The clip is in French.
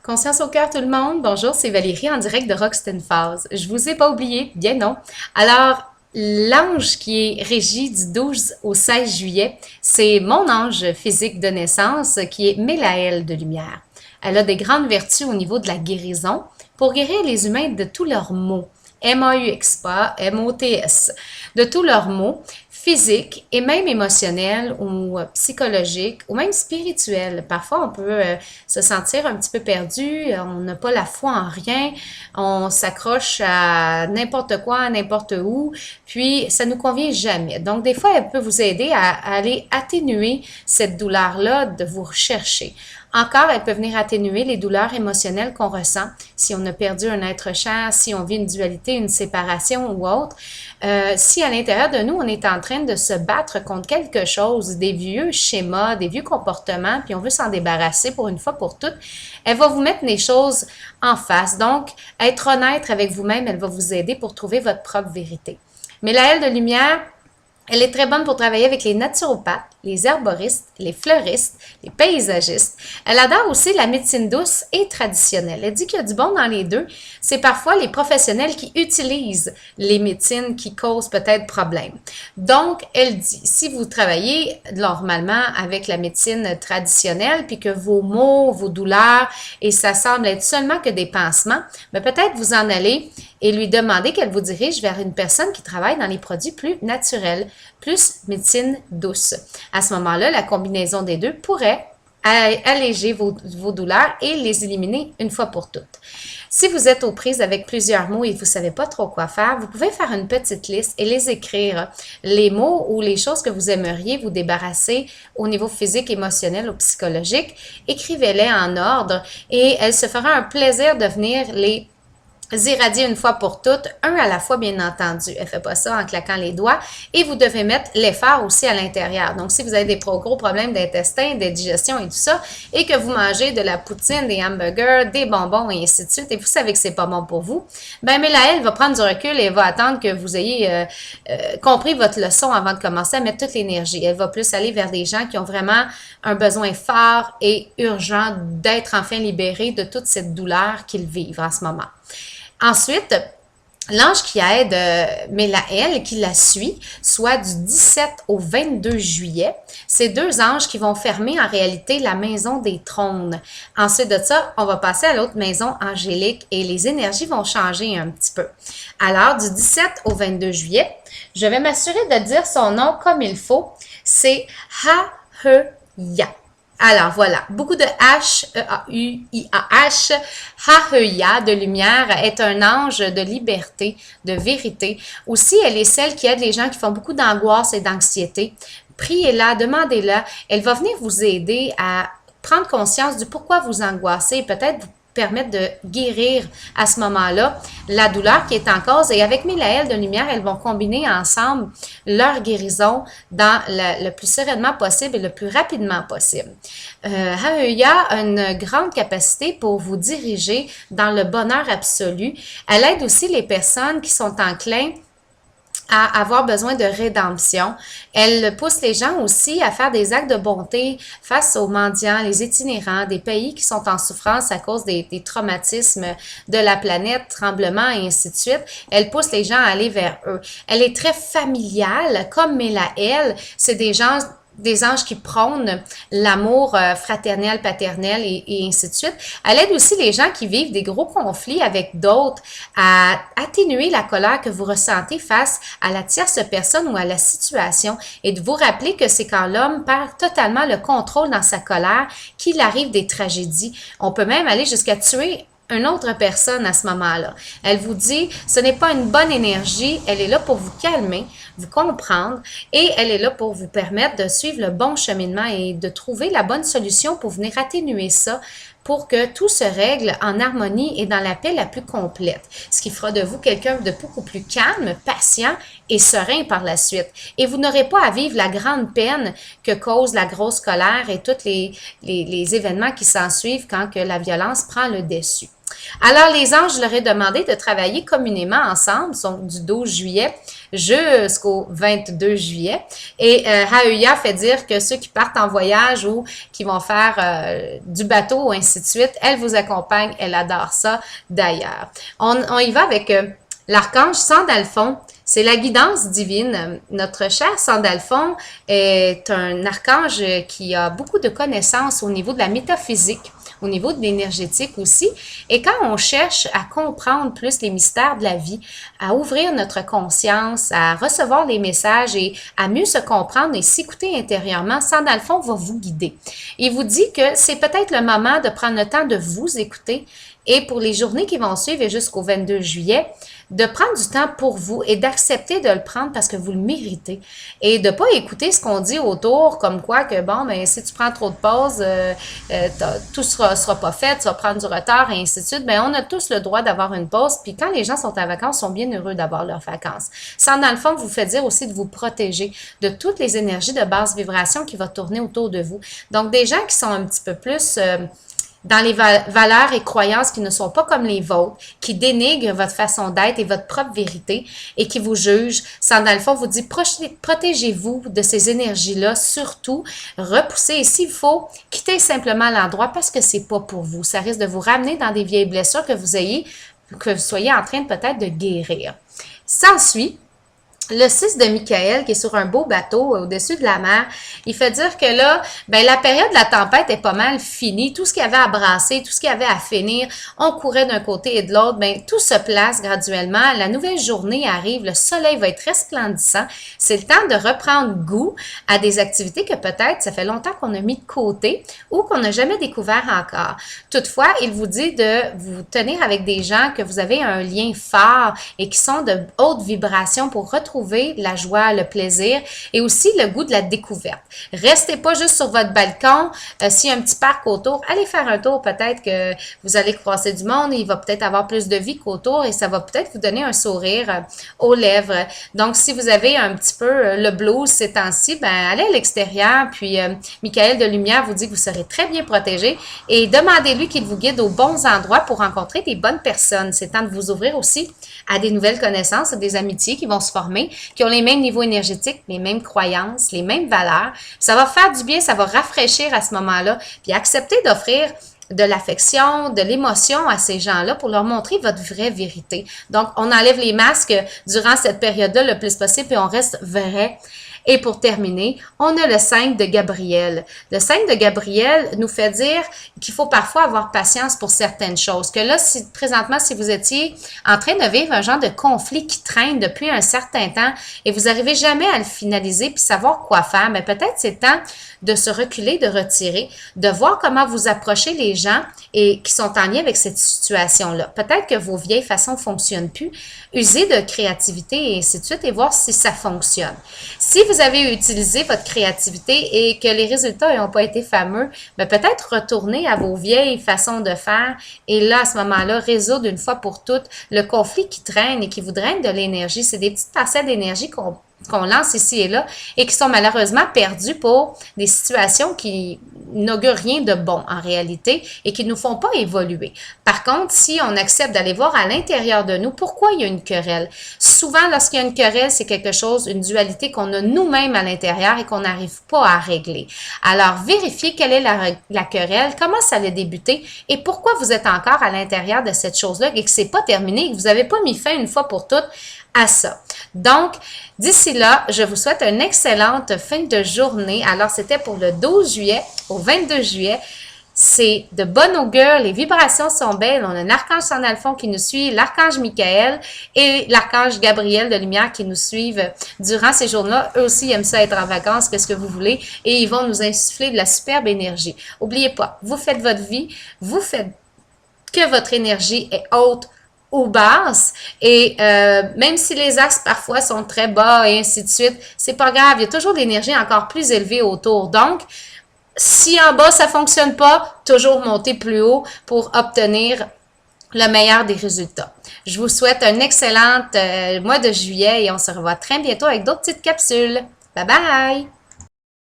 Conscience au cœur tout le monde, bonjour, c'est Valérie en direct de Roxton Falls. Je vous ai pas oublié, bien non. Alors, l'ange qui est régi du 12 au 16 juillet, c'est mon ange physique de naissance qui est Mélaël de lumière. Elle a des grandes vertus au niveau de la guérison pour guérir les humains de tous leurs maux. MAUX, pas MOTS, de tous leurs maux physiques et même émotionnels ou psychologiques ou même spirituels. Parfois, on peut se sentir un petit peu perdu, on n'a pas la foi en rien, on s'accroche à n'importe quoi, à n'importe où, puis ça nous convient jamais. Donc, des fois, elle peut vous aider à aller atténuer cette douleur-là de vous rechercher. Encore, elle peut venir atténuer les douleurs émotionnelles qu'on ressent si on a perdu un être cher, si on vit une dualité, une séparation ou autre. Si à l'intérieur de nous, on est en train de se battre contre quelque chose, des vieux schémas, des vieux comportements, puis on veut s'en débarrasser pour une fois pour toutes, elle va vous mettre les choses en face. Donc, être honnête avec vous-même, elle va vous aider pour trouver votre propre vérité. Mais la aile de lumière, elle est très bonne pour travailler avec les naturopathes, les herboristes, les fleuristes, les paysagistes. Elle adore aussi la médecine douce et traditionnelle. Elle dit qu'il y a du bon dans les deux. C'est parfois les professionnels qui utilisent les médecines qui causent peut-être problème. Donc, elle dit, si vous travaillez normalement avec la médecine traditionnelle, puis que vos maux, vos douleurs, et ça semble être seulement que des pansements, mais peut-être vous en allez et lui demander qu'elle vous dirige vers une personne qui travaille dans les produits plus naturels, plus médecine douce. À ce moment-là, la combinaison des deux pourrait alléger vos douleurs et les éliminer une fois pour toutes. Si vous êtes aux prises avec plusieurs mots et vous ne savez pas trop quoi faire, vous pouvez faire une petite liste et les écrire. Les mots ou les choses que vous aimeriez vous débarrasser au niveau physique, émotionnel ou psychologique, écrivez-les en ordre et elle se fera un plaisir de venir les irradier une fois pour toutes, un à la fois bien entendu. Elle fait pas ça en claquant les doigts et vous devez mettre l'effort aussi à l'intérieur. Donc, si vous avez des gros problèmes d'intestin, de digestion et tout ça, et que vous mangez de la poutine, des hamburgers, des bonbons et ainsi de suite, et vous savez que c'est pas bon pour vous, ben Mélaël va prendre du recul et va attendre que vous ayez compris votre leçon avant de commencer à mettre toute l'énergie. Elle va plus aller vers des gens qui ont vraiment un besoin fort et urgent d'être enfin libérés de toute cette douleur qu'ils vivent en ce moment. Ensuite, l'ange qui aide Mélaël, qui la suit, soit du 17 au 22 juillet, c'est deux anges qui vont fermer en réalité la maison des trônes. Ensuite de ça, on va passer à l'autre maison angélique et les énergies vont changer un petit peu. Alors, du 17 au 22 juillet, je vais m'assurer de dire son nom comme il faut. C'est Ha-He-Ya. Alors voilà, beaucoup de H, E-A-U-I-A-H. Ha-He-Ya de lumière est un ange de liberté, de vérité. Aussi, elle est celle qui aide les gens qui font beaucoup d'angoisse et d'anxiété. Priez-la, demandez-la. Elle va venir vous aider à prendre conscience du pourquoi vous angoissez, peut-être vous permettre de guérir à ce moment-là la douleur qui est en cause. Et avec Mélaël de lumière, elles vont combiner ensemble leur guérison dans le plus sereinement possible et le plus rapidement possible. Ha-He-Ya a une grande capacité pour vous diriger dans le bonheur absolu. Elle aide aussi les personnes qui sont enclins à avoir besoin de rédemption. Elle pousse les gens aussi à faire des actes de bonté face aux mendiants, les itinérants, des pays qui sont en souffrance à cause des traumatismes de la planète, tremblements et ainsi de suite. Elle pousse les gens à aller vers eux. Elle est très familiale, comme Mélaël. C'est des anges qui prônent l'amour fraternel, paternel et ainsi de suite. Elle aide aussi les gens qui vivent des gros conflits avec d'autres à atténuer la colère que vous ressentez face à la tierce personne ou à la situation et de vous rappeler que c'est quand l'homme perd totalement le contrôle dans sa colère qu'il arrive des tragédies. On peut même aller jusqu'à tuer une autre personne à ce moment-là. Elle vous dit, ce n'est pas une bonne énergie, elle est là pour vous calmer, vous comprendre et elle est là pour vous permettre de suivre le bon cheminement et de trouver la bonne solution pour venir atténuer ça pour que tout se règle en harmonie et dans la paix la plus complète. Ce qui fera de vous quelqu'un de beaucoup plus calme, patient et serein par la suite. Et vous n'aurez pas à vivre la grande peine que cause la grosse colère et tous les événements qui s'ensuivent quand que la violence prend le dessus. Alors, les anges, je leur ai demandé de travailler communément ensemble, donc du 12 juillet jusqu'au 22 juillet. Et Haüya fait dire que ceux qui partent en voyage ou qui vont faire du bateau ou ainsi de suite, elle vous accompagne, elle adore ça d'ailleurs. On y va avec l'archange Sandalphon. C'est la guidance divine. Notre cher Sandalphon est un archange qui a beaucoup de connaissances au niveau de la métaphysique, au niveau de l'énergétique aussi. Et quand on cherche à comprendre plus les mystères de la vie, à ouvrir notre conscience, à recevoir les messages et à mieux se comprendre et s'écouter intérieurement, Sandalphon va vous guider. Il vous dit que c'est peut-être le moment de prendre le temps de vous écouter et pour les journées qui vont suivre et jusqu'au 22 juillet, de prendre du temps pour vous et d'accepter de le prendre parce que vous le méritez et de pas écouter ce qu'on dit autour comme quoi que bon, mais si tu prends trop de pauses, tout sera pas fait, tu vas prendre du retard et ainsi de suite. Ben, on a tous le droit d'avoir une pause. Puis quand les gens sont en vacances, ils sont bien heureux d'avoir leurs vacances. Ça, dans le fond, vous fait dire aussi de vous protéger de toutes les énergies de basse vibration qui vont tourner autour de vous. Donc, des gens qui sont un petit peu plus dans les valeurs et croyances qui ne sont pas comme les vôtres, qui dénigrent votre façon d'être et votre propre vérité et qui vous jugent. Ça, dans le fond, vous dit protégez-vous de ces énergies-là, surtout repoussez et s'il faut, quittez simplement l'endroit parce que c'est pas pour vous. Ça risque de vous ramener dans des vieilles blessures que vous soyez en train de peut-être de guérir. S'ensuit le 6 de Michael, qui est sur un beau bateau au-dessus de la mer, il fait dire que là, ben la période de la tempête est pas mal finie. Tout ce qu'il y avait à brasser, tout ce qu'il y avait à finir, on courait d'un côté et de l'autre. Ben tout se place graduellement. La nouvelle journée arrive, le soleil va être resplendissant. C'est le temps de reprendre goût à des activités que peut-être ça fait longtemps qu'on a mis de côté ou qu'on n'a jamais découvert encore. Toutefois, il vous dit de vous tenir avec des gens que vous avez un lien fort et qui sont de haute vibration pour retrouver la joie, le plaisir et aussi le goût de la découverte. Restez pas juste sur votre balcon. S'il y a un petit parc autour, allez faire un tour. Peut-être que vous allez croiser du monde et il va peut-être avoir plus de vie qu'autour et ça va peut-être vous donner un sourire aux lèvres. Donc, si vous avez un petit peu le blues ces temps-ci, ben allez à l'extérieur. Puis, Michael de Lumière vous dit que vous serez très bien protégé et demandez-lui qu'il vous guide aux bons endroits pour rencontrer des bonnes personnes. C'est temps de vous ouvrir aussi à des nouvelles connaissances, à des amitiés qui vont se former, qui ont les mêmes niveaux énergétiques, les mêmes croyances, les mêmes valeurs. Ça va faire du bien, ça va rafraîchir à ce moment-là. Puis accepter d'offrir de l'affection, de l'émotion à ces gens-là pour leur montrer votre vraie vérité. Donc, on enlève les masques durant cette période-là le plus possible et on reste vrai. Et pour terminer, on a le 5 de Gabriel. Le 5 de Gabriel nous fait dire qu'il faut parfois avoir patience pour certaines choses. Que là, présentement, si vous étiez en train de vivre un genre de conflit qui traîne depuis un certain temps et vous n'arrivez jamais à le finaliser puis savoir quoi faire, mais peut-être c'est temps de se reculer, de retirer, de voir comment vous approchez les gens et qui sont en lien avec cette situation-là. Peut-être que vos vieilles façons ne fonctionnent plus. Usez de créativité et ainsi de suite et voir si ça fonctionne. Si vous avez utilisé votre créativité et que les résultats n'ont pas été fameux, mais peut-être retourner à vos vieilles façons de faire et là, à ce moment-là, résoudre une fois pour toutes le conflit qui traîne et qui vous draine de l'énergie. C'est des petites parcelles d'énergie qu'on lance ici et là et qui sont malheureusement perdues pour des situations qui n'augurent rien de bon en réalité et qui ne nous font pas évoluer. Par contre, si on accepte d'aller voir à l'intérieur de nous pourquoi il y a une querelle, souvent lorsqu'il y a une querelle, c'est quelque chose, une dualité qu'on a nous-mêmes à l'intérieur et qu'on n'arrive pas à régler. Alors, vérifiez quelle est la querelle, comment ça a débuté et pourquoi vous êtes encore à l'intérieur de cette chose-là et que c'est pas terminé et que vous n'avez pas mis fin une fois pour toutes à ça. Donc, d'ici là, je vous souhaite une excellente fin de journée. Alors, c'était pour le 12 juillet au 22 juillet. C'est de bonne augure, les vibrations sont belles. On a l'archange Sandalphon qui nous suit, l'archange Michael et l'archange Gabriel de Lumière qui nous suivent durant ces jours-là. Eux aussi aiment ça être en vacances, qu'est-ce que vous voulez, et ils vont nous insuffler de la superbe énergie. N'oubliez pas, vous faites votre vie, vous faites que votre énergie est haute ou basse et même si les axes parfois sont très bas et ainsi de suite, c'est pas grave, il y a toujours de l'énergie encore plus élevée autour. Donc, si en bas ça fonctionne pas, toujours monter plus haut pour obtenir le meilleur des résultats. Je vous souhaite un excellent mois de juillet et on se revoit très bientôt avec d'autres petites capsules. Bye bye!